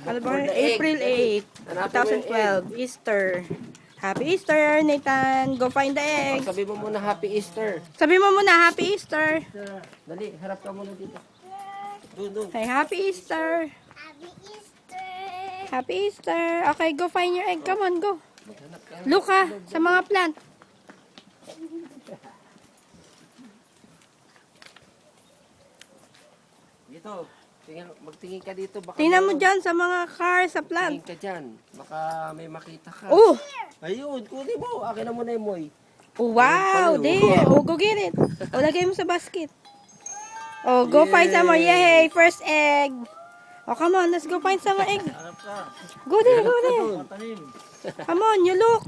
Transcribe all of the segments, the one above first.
Ano ba? April 8, 2012, Easter. Happy Easter, Nathan. Go find the egg. Sabi mo muna Happy Easter. Sabi mo muna, Happy Easter. Dali, harap ka muna dito. Doon. Hey, Happy Easter. Happy Easter! Happy Easter. Okay, go find your egg. Come on, go. Look ha, sa mga plant. Dito. Magtingin ka dito. Baka Tingnan mo dyan sa mga car, sa plant. Tingin ka dyan. Baka may makita ka. Oh! Ayun, kunin mo. Akin na muna yung moy. Oh, wow, there. Oh, go get it. Oh, lagay mo sa basket. Oh, go find some more. Yay, first egg. Oh, come on, let's go find some more egg. Go there, go there. Come on, you look.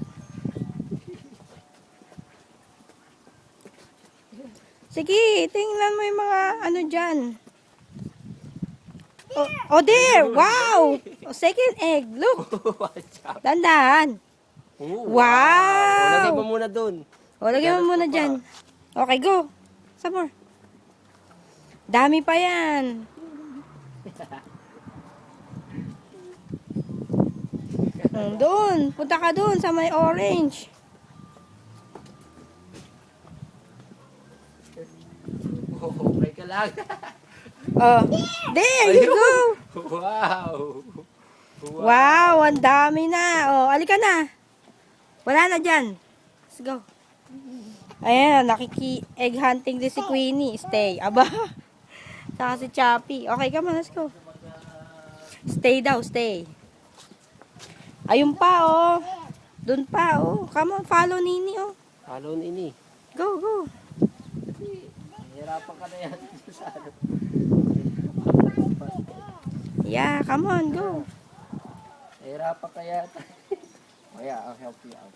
Sige, tingnan mo yung mga ano dyan. Oh, there. Wow. Oh, second egg. Look. Dandan. Wow. Lagay mo muna doon. O, lagyan mo muna dyan. Okay, go. Some more. Dami pa yan. Doon. Punta ka doon sa may orange. Okay ka lang. Oh. There you go. Wow. Wow, ang dami na. Oh, alika na. Wala na dyan. Let's go. Ayan, egg hunting din si Queenie. Stay. Aba. Saka si Chappy. Okay, come on, let's go. Stay daw, stay. Ayun pa, oh. Doon pa, oh. Come on, follow Nini, oh. Follow ini. Go, go. Hirapan ka na yan. Yeah, come on, go. Hirapan ka yata. Oh yeah, I'll help you out.